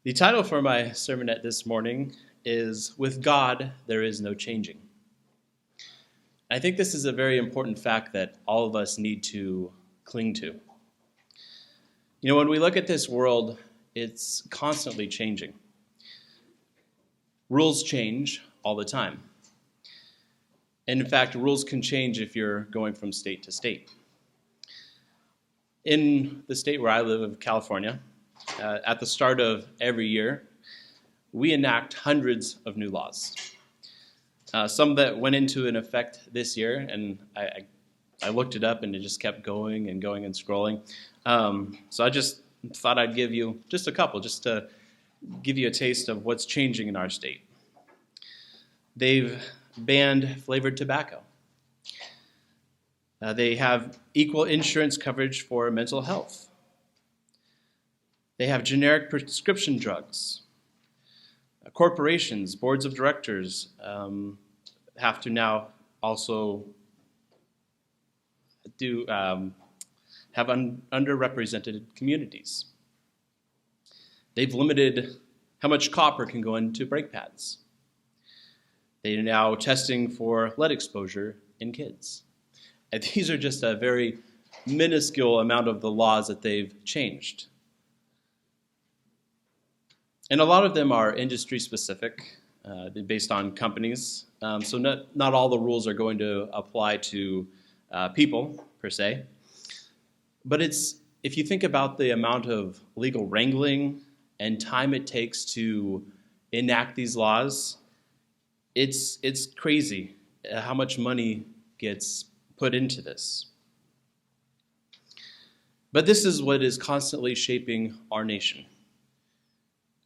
The title for my sermonette this morning is With God, There Is No Changing. I think this is a very important fact that all of us need to cling to. You know, when we look at this world, it's constantly changing. Rules change all the time. And in fact, rules can change if you're going from state to state. In the state where I live, of California, at the start of every year, we enact hundreds of new laws. Some that went into an effect this year, and I looked it up and it just kept going and going and scrolling. So I just thought I'd give you just a couple, just to give you a taste of what's changing in our state. They've banned flavored tobacco. They have equal insurance coverage for mental health. They have generic prescription drugs. Corporations, boards of directors have to now also have underrepresented communities. They've limited how much copper can go into brake pads. They are now testing for lead exposure in kids. And these are just a very minuscule amount of the laws that they've changed. And a lot of them are industry specific, based on companies. So not all the rules are going to apply to people, per se. But if you think about the amount of legal wrangling and time it takes to enact these laws, it's crazy how much money gets put into this. But this is what is constantly shaping our nation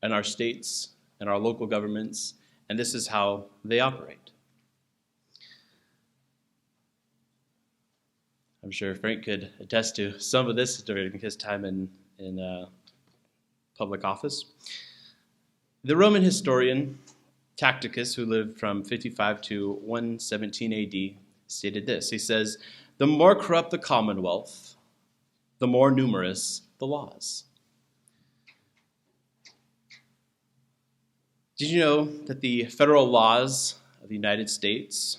and our states and our local governments, and this is how they operate. I'm sure Frank could attest to some of this during his time in public office. The Roman historian Tacitus, who lived from 55 to 117 AD, stated this. He says, "The more corrupt the commonwealth, the more numerous the laws." Did you know that the federal laws of the United States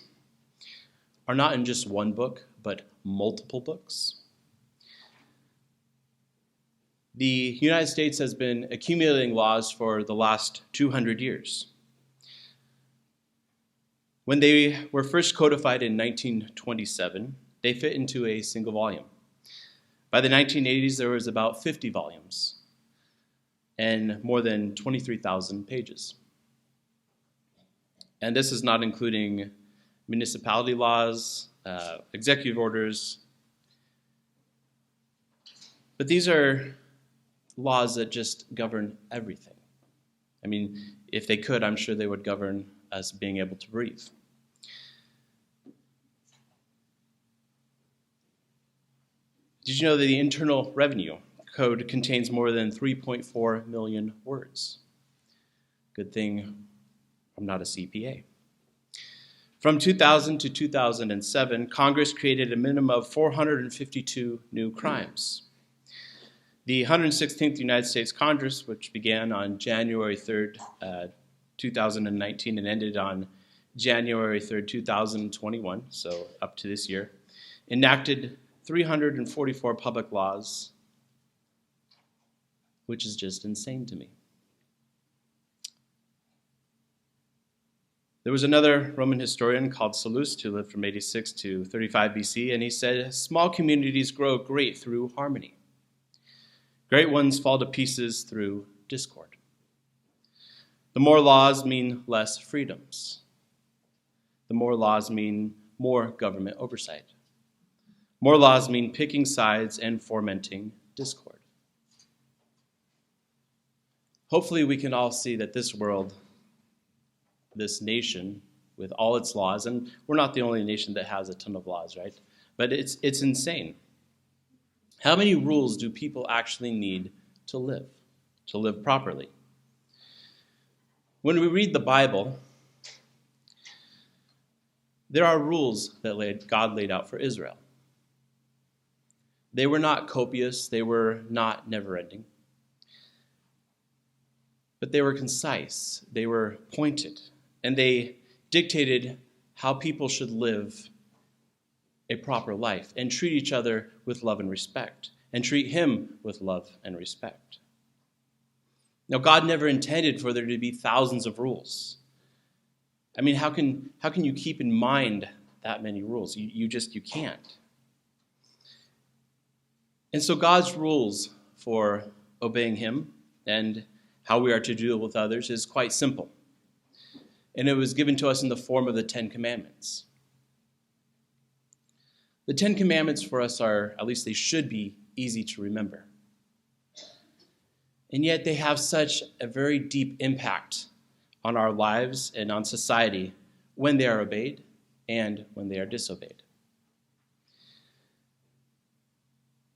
are not in just one book, but multiple books? The United States has been accumulating laws for the last 200 years. When they were first codified in 1927, they fit into a single volume. By the 1980s, there was about 50 volumes and more than 23,000 pages. And this is not including municipality laws, executive orders. But these are laws that just govern everything. I mean, if they could, I'm sure they would govern us being able to breathe. Did you know that the Internal Revenue Code contains more than 3.4 million words? Good thing I'm not a CPA. From 2000 to 2007, Congress created a minimum of 452 new crimes. The 116th United States Congress, which began on January 3rd, 2019 and ended on January 3rd, 2021, so up to this year, enacted 344 public laws, which is just insane to me. There was another Roman historian called Sallust who lived from 86 to 35 BC, and he said, "Small communities grow great through harmony. Great ones fall to pieces through discord." The more laws mean less freedoms. The more laws mean more government oversight. More laws mean picking sides and fomenting discord. Hopefully we can all see that this world, this nation, with all its laws, and we're not the only nation that has a ton of laws, right? But it's insane. How many rules do people actually need to live properly? When we read the Bible, there are rules that God laid out for Israel. They were not copious, they were not never-ending. but they were concise, they were pointed, and they dictated how people should live a proper life and treat each other with love and respect, and treat him with love and respect. Now, God never intended for there to be thousands of rules. I mean, how can you keep in mind that many rules? You can't. And so God's rules for obeying him and how we are to deal with others is quite simple. And it was given to us in the form of the Ten Commandments. The Ten Commandments for us are, at least they should be, easy to remember. And yet they have such a very deep impact on our lives and on society when they are obeyed and when they are disobeyed.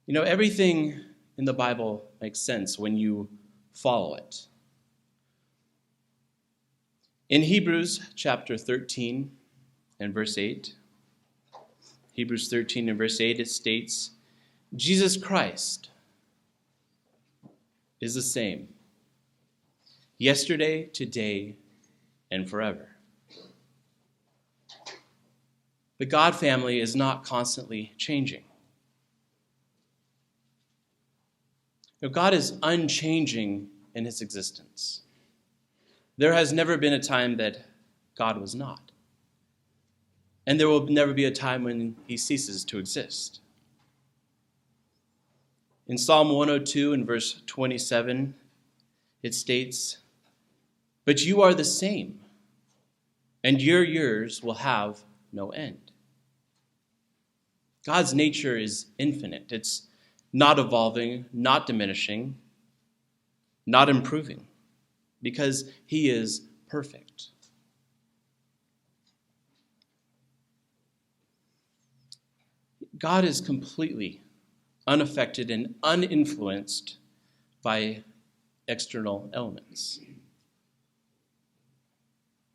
You know, everything in the Bible makes sense when you follow it. In Hebrews chapter 13 and verse 8, Hebrews 13 and verse 8, it states, Jesus Christ is the same yesterday, today, and forever. The God family is not constantly changing. Now, God is unchanging in his existence. There has never been a time that God was not. And there will never be a time when he ceases to exist. In Psalm 102 and verse 27, it states, "But you are the same, and your years will have no end." God's nature is infinite. It's not evolving, not diminishing, not improving, because he is perfect. God is completely unaffected and uninfluenced by external elements.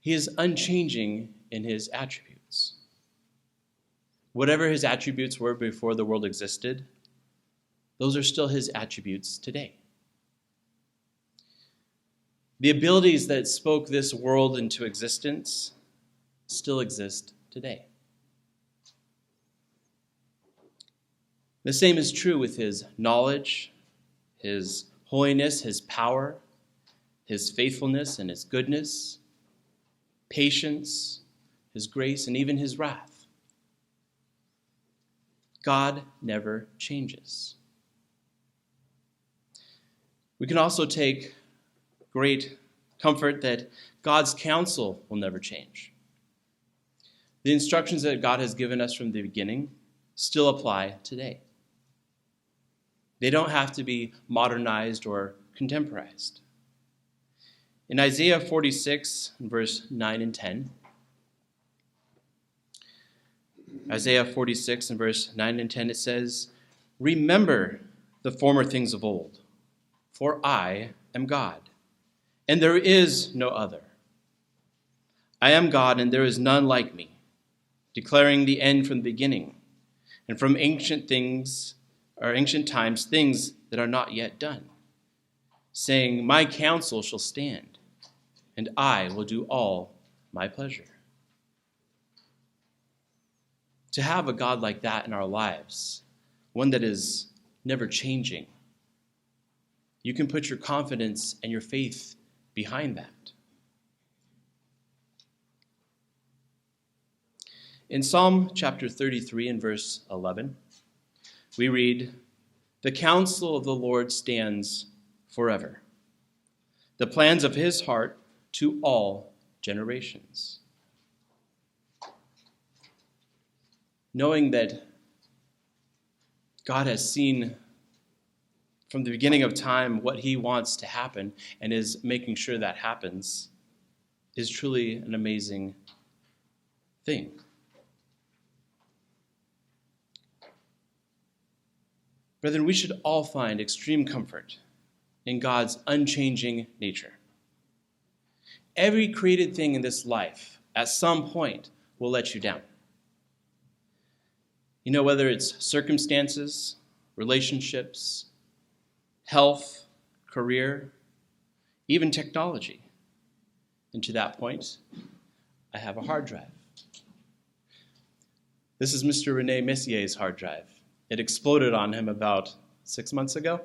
He is unchanging in his attributes. Whatever his attributes were before the world existed, those are still his attributes today. The abilities that spoke this world into existence still exist today. The same is true with his knowledge, his holiness, his power, his faithfulness and his goodness, patience, his grace, and even his wrath. God never changes. We can also take great comfort that God's counsel will never change. The instructions that God has given us from the beginning still apply today. They don't have to be modernized or contemporized. In Isaiah 46, verse 9 and 10, Isaiah 46 and verse 9 and 10, it says, "Remember the former things of old, for I am God, and there is no other. I am God, and there is none like me, declaring the end from the beginning, and from ancient times things that are not yet done, saying, my counsel shall stand, and I will do all my pleasure." To have a God like that in our lives, one that is never changing, you can put your confidence and your faith behind that. In Psalm chapter 33 and verse 11, we read, "The counsel of the Lord stands forever, the plans of his heart to all generations." Knowing that God has seen from the beginning of time what he wants to happen and is making sure that happens is truly an amazing thing. Brethren, we should all find extreme comfort in God's unchanging nature. Every created thing in this life at some point will let you down. You know, whether it's circumstances, relationships, health, career, even technology. And to that point, I have a hard drive. This is Mr. Rene Messier's hard drive. It exploded on him about 6 months ago.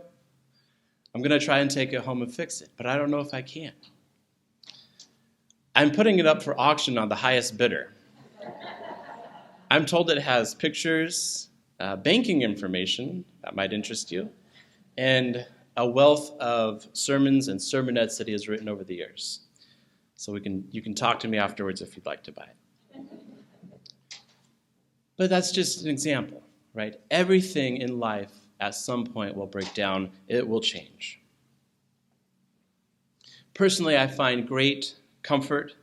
I'm going to try and take it home and fix it, but I don't know if I can. I'm putting it up for auction on the highest bidder. I'm told it has pictures, banking information, that might interest you, and a wealth of sermons and sermonettes that he has written over the years. So you can talk to me afterwards if you'd like to buy it. But that's just an example, right? Everything in life at some point will break down. It will change. Personally, I find great comfort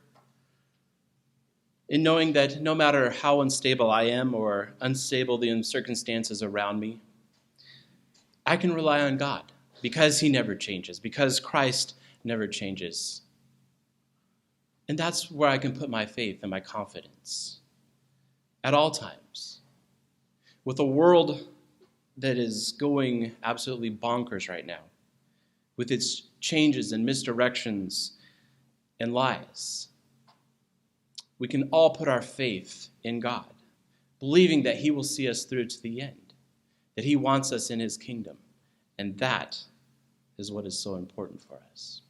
in knowing that no matter how unstable I am or unstable the circumstances around me, I can rely on God because he never changes, because Christ never changes. And that's where I can put my faith and my confidence at all times. With a world that is going absolutely bonkers right now, with its changes and misdirections and lies, we can all put our faith in God, believing that he will see us through to the end, that he wants us in his kingdom. And that is what is so important for us.